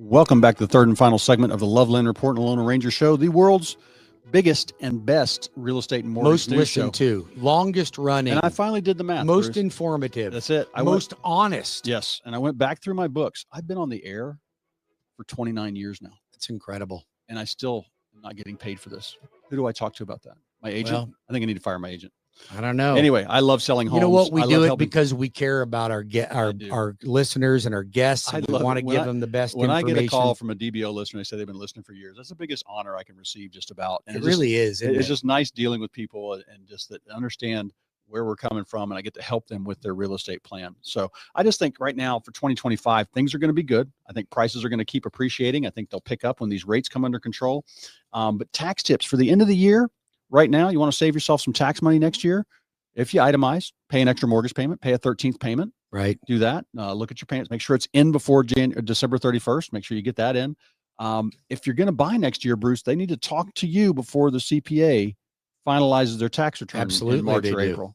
Welcome back to the third and final segment of the Loveland Report and Lone Ranger Show, the world's biggest and best real estate and mortgage most listened to, longest running. And I finally did the math. Most Bruce. informative. That's it. Most honest. Yes. And I went back through my books. I've been on the air for 29 years now. That's incredible. And I still am not getting paid for this. Who do I talk to about that? My agent? Well, I think I need to fire my agent. I don't know. Anyway, I love selling homes. You know what? We do it helping. because we care about our listeners and our guests. And we want to give them the best information. When I get a call from a DBO listener, they say they've been listening for years. That's the biggest honor I can receive, just about. And it really is. It's just nice dealing with people and just that understand where we're coming from, and I get to help them with their real estate plan. So I just think right now for 2025, things are going to be good. I think prices are going to keep appreciating. I think they'll pick up when these rates come under control. But tax tips for the end of the year, right now, you want to save yourself some tax money next year. If you itemize, pay an extra mortgage payment, pay a 13th payment. Right. Do that. Look at your payments. Make sure it's in before December 31st. Make sure you get that in. If you're going to buy next year, Bruce, they need to talk to you before the CPA finalizes their tax return. Absolutely, in March or April.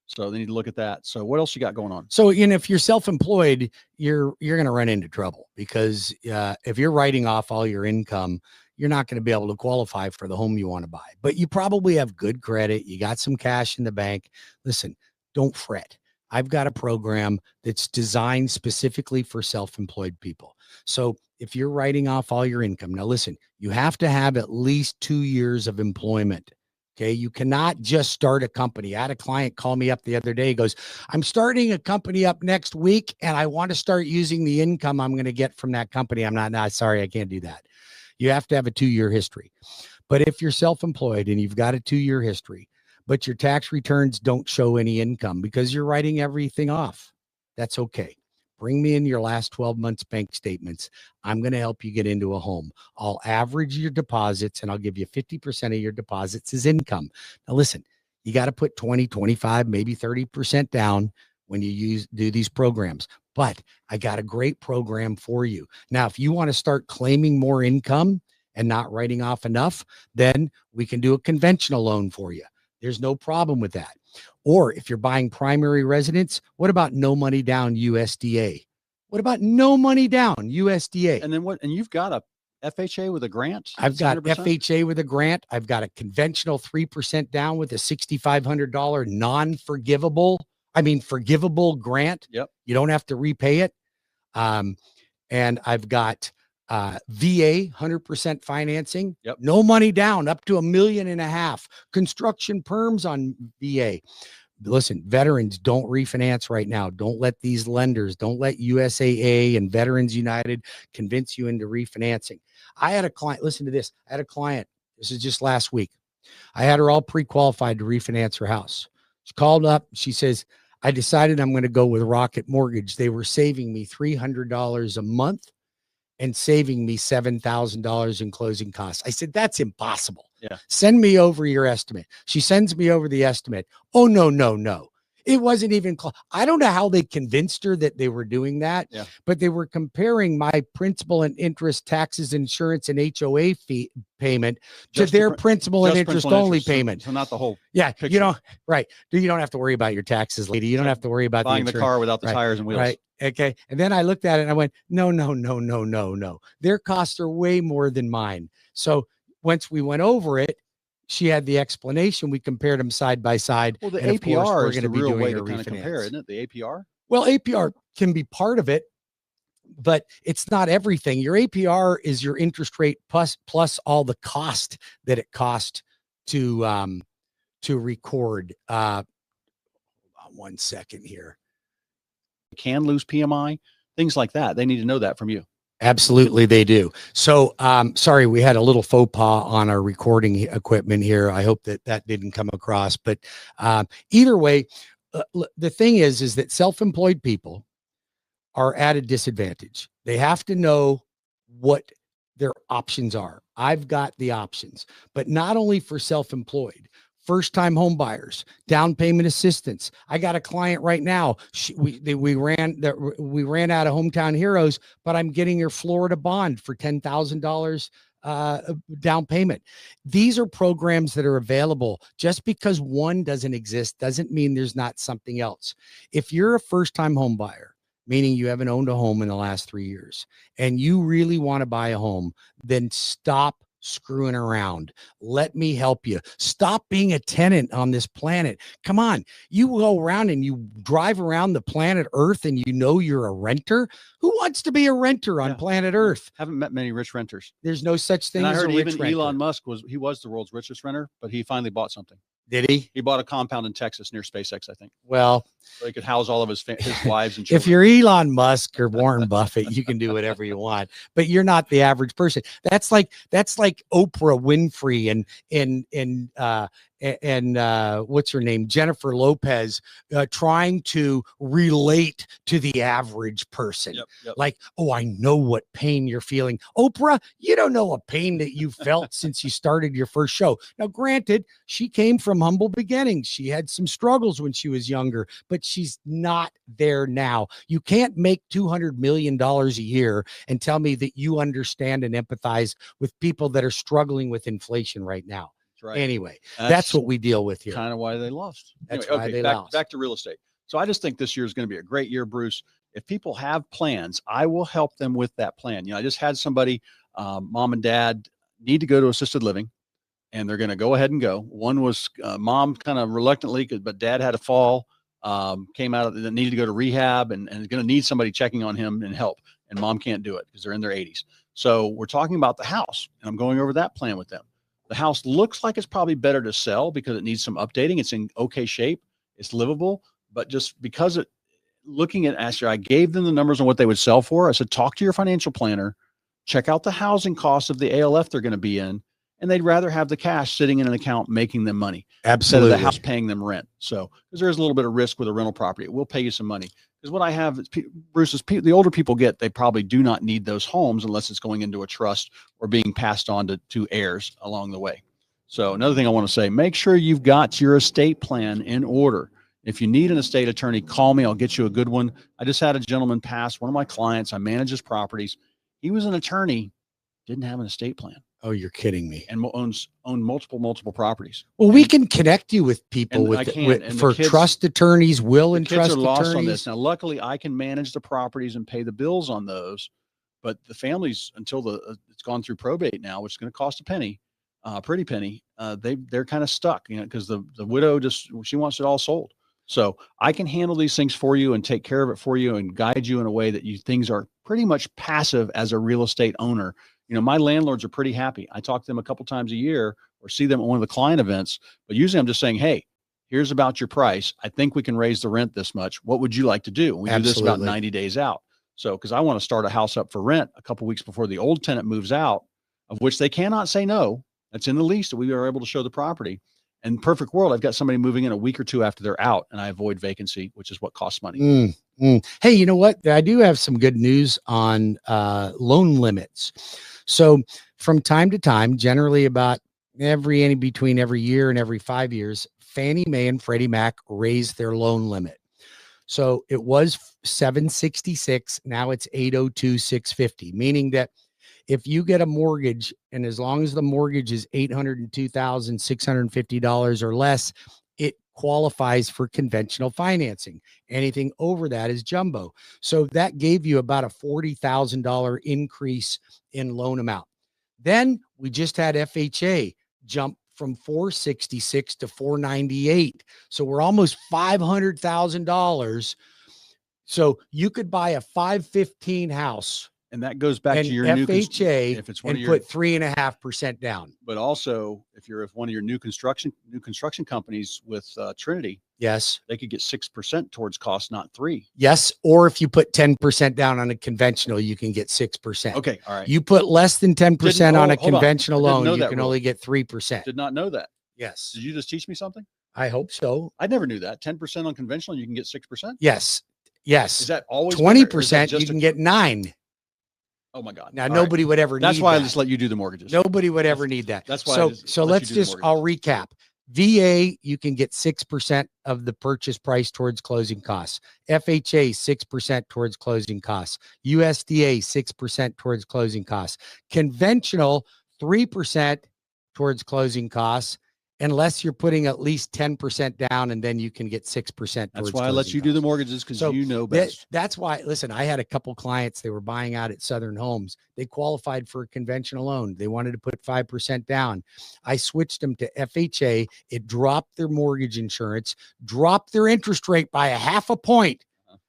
So they need to look at that. So what else you got going on? So, if you're self-employed, you're going to run into trouble because if you're writing off all your income, you're not going to be able to qualify for the home you want to buy. But you probably have good credit. You got some cash in the bank. Listen, don't fret. I've got a program that's designed specifically for self-employed people. So if you're writing off all your income, now listen, you have to have at least 2 years of employment. Okay. You cannot just start a company. I had a client call me up the other day. He goes, I'm starting a company up next week and I want to start using the income I'm going to get from that company. I'm not, sorry, I can't do that. You have to have a 2-year history. But if you're self-employed and you've got a 2-year history, but your tax returns don't show any income because you're writing everything off, that's okay. Bring me in your last 12 months bank statements. I'm going to help you get into a home. I'll average your deposits and I'll give you 50% of your deposits as income. Now listen, you got to put 20, 25, maybe 30% down when you do these programs. But I got a great program for you. Now, if you want to start claiming more income and not writing off enough, then we can do a conventional loan for you. There's no problem with that. Or if you're buying primary residence, what about no money down USDA? What about no money down USDA? And then what? And you've got a FHA with a grant? I've got 100%? FHA with a grant. I've got a conventional 3% down with a $6,500 forgivable grant. Yep. You don't have to repay it. And I've got VA 100% financing. Yep. No money down, up to $1.5 million. Construction perms on VA. Listen, veterans, don't refinance right now. Don't let these lenders, don't let USAA and Veterans United convince you into refinancing. I had a client, listen to this. I had a client, this is just last week. I had her all pre-qualified to refinance her house. She called up. She says, I decided I'm going to go with Rocket Mortgage. They were saving me $300 a month and saving me $7,000 in closing costs. I said, that's impossible. Yeah. Send me over your estimate. She sends me over the estimate. Oh, no. It wasn't even close. I don't know how they convinced her that they were doing that, but they were comparing my principal and interest, taxes, insurance, and HOA fee payment to their principal and interest only payment. So not the whole picture. You don't, right. You don't have to worry about your taxes, lady. You don't have to worry about buying the car without the tires and wheels. Right. Okay. And then I looked at it and I went, no. Their costs are way more than mine. So once we went over it, she had the explanation. We compared them side by side. Well, the APR is the real way to kind of compare, isn't it? The APR? Well, APR can be part of it, but it's not everything. Your APR is your interest rate plus all the cost that it cost to record. Hold on 1 second here. Can lose PMI, things like that. They need to know that from you. Absolutely, they do. So, sorry, we had a little faux pas on our recording equipment here. I hope that didn't come across. But either way, the thing is that self-employed people are at a disadvantage. They have to know what their options are. I've got the options, but not only for self-employed. First-time home buyers, down payment assistance. I got a client right now. We ran out of Hometown Heroes, but I'm getting her Florida bond for $10,000 down payment. These are programs that are available. Just because one doesn't exist doesn't mean there's not something else. If you're a first-time home buyer meaning you haven't owned a home in the last 3 years, and you really want to buy a home, then stop screwing around. Let me help you. Stop being a tenant on this planet. Come on. You go around and you drive around the planet Earth and you know you're a renter. Who wants to be a renter on planet Earth? Haven't met many rich renters. The's no such thing And I as heard a rich even renter. Elon Musk was the world's richest renter, but he finally bought something. Did he? He bought a compound in Texas near SpaceX, I think. Well, so he could house all of his wives and children. If you're Elon Musk or Warren Buffett, you can do whatever you want, but you're not the average person. That's like Oprah Winfrey and what's her name, Jennifer Lopez, trying to relate to the average person. Yep. Like, oh, I know what pain you're feeling. Oprah, you don't know a pain that you felt since you started your first show. Now, granted, she came from humble beginnings. She had some struggles when she was younger, but she's not there now. You can't make $200 million a year and tell me that you understand and empathize with people that are struggling with inflation right now. Right. Anyway, that's what we deal with here. Kind of why they lost. That's anyway, why okay, they back, lost. Back to real estate. So I just think this year is going to be a great year, Bruce. If people have plans, I will help them with that plan. I just had somebody, mom and dad need to go to assisted living, and they're going to go ahead and go. One was mom kind of reluctantly, but dad had a fall, came out of that, needed to go to rehab, and is going to need somebody checking on him and help. And mom can't do it because they're in their 80s. So we're talking about the house, and I'm going over that plan with them. The house looks like it's probably better to sell because it needs some updating. It's in okay shape. It's livable, but just because looking at Asher, I gave them the numbers on what they would sell for. I said, talk to your financial planner, check out the housing costs of the ALF they're going to be in, and they'd rather have the cash sitting in an account making them money. Absolutely. Instead of the house paying them rent. So, because there is a little bit of risk with a rental property. It will pay you some money. Because what I have, Bruce, is the older people get, they probably do not need those homes unless it's going into a trust or being passed on to heirs along the way. So another thing I want to say, make sure you've got your estate plan in order. If you need an estate attorney, call me. I'll get you a good one. I just had a gentleman pass, one of my clients. I manage his properties. He was an attorney, didn't have an estate plan. Oh, you're kidding me. And owned multiple properties. Well, we can connect you with people for kids, trust attorneys, will and trust kids are lost attorneys. On this. Now, luckily, I can manage the properties and pay the bills on those. But the families, until it's gone through probate now, which is going to cost a penny, pretty penny, they're kind of stuck, because the widow she wants it all sold. So I can handle these things for you and take care of it for you and guide you in a way that things are pretty much passive as a real estate owner. My landlords are pretty happy. I talk to them a couple times a year or see them at one of the client events, but usually I'm just saying, hey, here's about your price. I think we can raise the rent this much. What would you like to do? And we do this about 90 days out. So, because I want to start a house up for rent a couple weeks before the old tenant moves out, of which they cannot say no. That's in the lease that we are able to show the property. In perfect world, I've got somebody moving in a week or two after they're out, and I avoid vacancy, which is what costs money. Hey, you know what? I do have some good news on loan limits. So from time to time, generally about between every year and every 5 years, Fannie Mae and Freddie Mac raise their loan limit. So it was 766. Now it's 802,650, meaning that if you get a mortgage, and as long as the mortgage is $802,650 or less, it qualifies for conventional financing. Anything over that is jumbo. So that gave you about a $40,000 increase in loan amount. Then we just had FHA jump from 466 to 498. So we're almost $500,000. So you could buy a 515 house. And that goes back to your FHA, if it's one and of your, put 3.5% down. But also, if one of your new construction companies with Trinity, yes, they could get 6% towards cost, not 3%. Yes, or if you put 10% down on a conventional, you can get 6%. Okay, all right. You put less than 10% on a conventional loan, you can only get 3%. Did not know that. Yes. Did you just teach me something? I hope so. I never knew that. 10% on conventional, you can get 6%. Yes. Yes. Is that always 20%? You can get 9%. Oh my God. Now, nobody would ever need that. That's why I just let you do the mortgages. Nobody would ever need that. That's why. So let's just, I'll recap. VA, you can get 6% of the purchase price towards closing costs. FHA, 6% towards closing costs. USDA, 6% towards closing costs. Conventional, 3% towards closing costs. unless you're putting at least 10% down, and then you can get 6%. That's why I let you do the mortgages, because you know best. That's why, listen, I had a couple clients, they were buying out at Southern Homes. They qualified for a conventional loan. They wanted to put 5% down. I switched them to FHA. It dropped their mortgage insurance, dropped their interest rate by a half a point.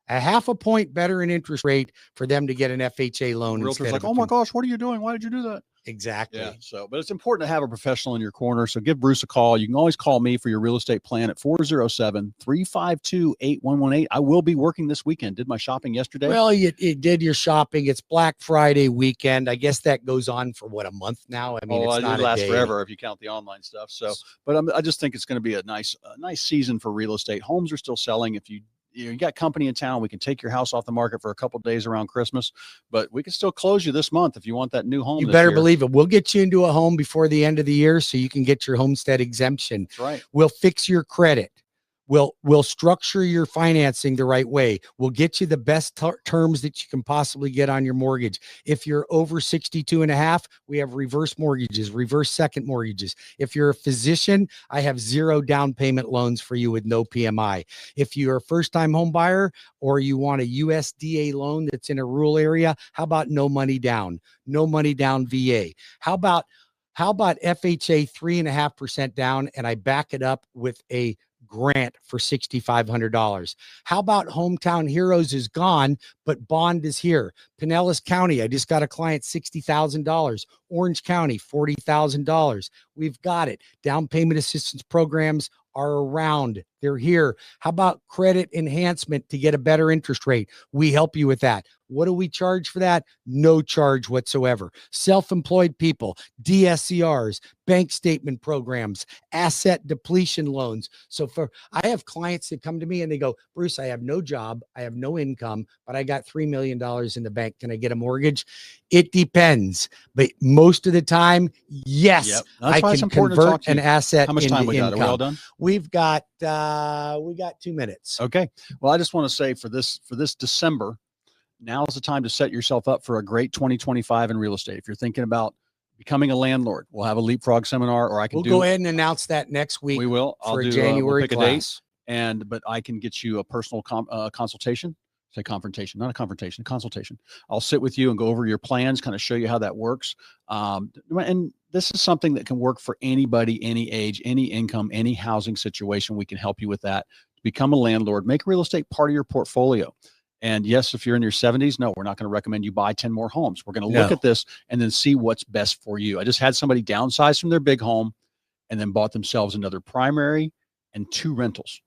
A half a point better in interest rate for them to get an FHA loan. Realtor's like, oh my gosh, what are you doing? Why did you do that? Exactly. Yeah. So, but it's important to have a professional in your corner. So give Bruce a call. You can always call me for your real estate plan at 407-352-8118. I will be working this weekend. Did my shopping yesterday. Well, you did your shopping. It's Black Friday weekend. I guess that goes on for what, a month now? I mean, it's not last forever if you count the online stuff. So, but I just think it's going to be a nice season for real estate. Homes are still selling. If you got company in town, we can take your house off the market for a couple of days around Christmas, but we can still close you this month if you want that new home. You better believe it. We'll get you into a home before the end of the year so you can get your homestead exemption. That's right. We'll fix your credit. We'll structure your financing the right way. We'll get you the best terms that you can possibly get on your mortgage. If you're over 62 and a half, we have reverse mortgages, reverse second mortgages. If you're a physician, I have 0 down payment loans for you with no PMI. If you're a first-time home buyer or you want a USDA loan that's in a rural area, how about no money down? No money down VA. How about FHA 3.5% down, and I back it up with a grant for $6,500. How about Hometown Heroes is gone, but bond is here? Pinellas County, I just got a client $60,000. Orange County, $40,000. We've got it. Down payment assistance programs are around. They're here. How about credit enhancement to get a better interest rate? We help you with that. What do we charge for that? No charge whatsoever. Self-employed people, DSCRs, bank statement programs, asset depletion loans. So I have clients that come to me and they go, Bruce, I have no job, I have no income, but I got $3 million in the bank. Can I get a mortgage? It depends, but most of the time, yes, yep. I can convert an asset. How much time we got? Are we all done? We've got 2 minutes. Okay. Well, I just want to say for this December, now is the time to set yourself up for a great 2025 in real estate. If you're thinking about becoming a landlord, we'll have a leapfrog seminar, or we'll go ahead and announce that next week. We will. For a January we'll pick class. A date, but I can get you a personal consultation. Say confrontation, not a confrontation, a consultation. I'll sit with you and go over your plans, kind of show you how that works. And this is something that can work for anybody, any age, any income, any housing situation. We can help you with that. Become a landlord, make real estate part of your portfolio. And yes, if you're in your 70s, no, we're not going to recommend you buy 10 more homes. We're going to look at this and then see what's best for you. I just had somebody downsize from their big home and then bought themselves another primary and 2 rentals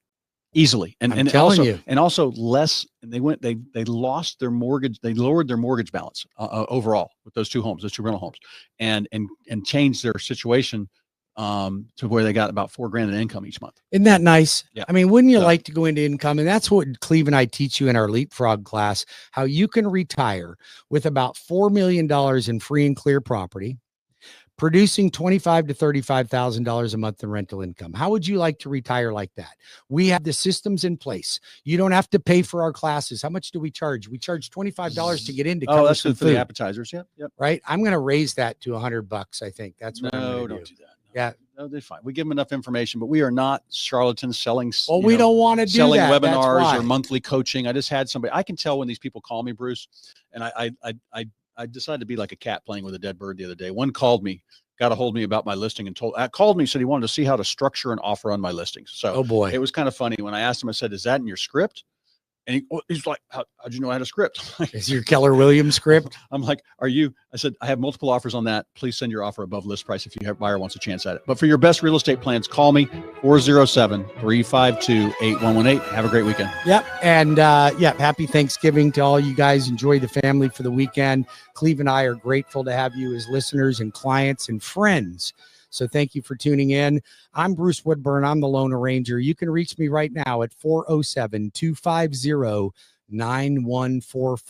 easily. And also less. And they lost their mortgage. They lowered their mortgage balance overall with those 2 homes, those 2 rental homes, and changed their situation to where they got about $4,000 in income each month. Isn't that nice? Yeah. I mean, wouldn't you like to go into income? And that's what Cleve and I teach you in our Leapfrog class, how you can retire with about $4 million in free and clear property, producing $25,000 to $35,000 a month in rental income. How would you like to retire like that? We have the systems in place. You don't have to pay for our classes. How much do we charge? We charge $25 to get in to cover that's some good for food. The appetizers. Yep. Right. I'm going to raise that to $100. I think that's what I'm going to do. Don't do that. Yeah. No, they're fine. We give them enough information, but we are not charlatans selling. Well, we don't want to do selling that. Webinars or monthly coaching. I just had somebody. I can tell when these people call me, Bruce, and I decided to be like a cat playing with a dead bird the other day. One called me, got a hold of me about my listing, and called me, said he wanted to see how to structure an offer on my listings. So, oh boy, it was kind of funny when I asked him. I said, "Is that in your script?" And he's like, how'd you know I had a script? Is your Keller Williams script? I'm like, I said, I have multiple offers on that. Please send your offer above list price if your buyer wants a chance at it. But for your best real estate plans, call me 407-352-8118. Have a great weekend. Yep. And happy Thanksgiving to all you guys. Enjoy the family for the weekend. Cleve and I are grateful to have you as listeners and clients and friends. So thank you for tuning in. I'm Bruce Woodburn. I'm the Lone Ranger. You can reach me right now at 407-250-9144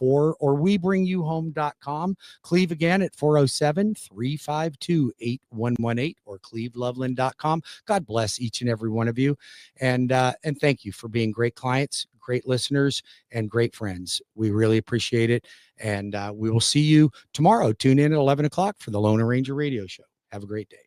or webringyouhome.com. Cleve again at 407-352-8118 or cleveloveland.com. God bless each and every one of you. And thank you for being great clients, great listeners, and great friends. We really appreciate it. And we will see you tomorrow. Tune in at 11 o'clock for the Lone Ranger Radio Show. Have a great day.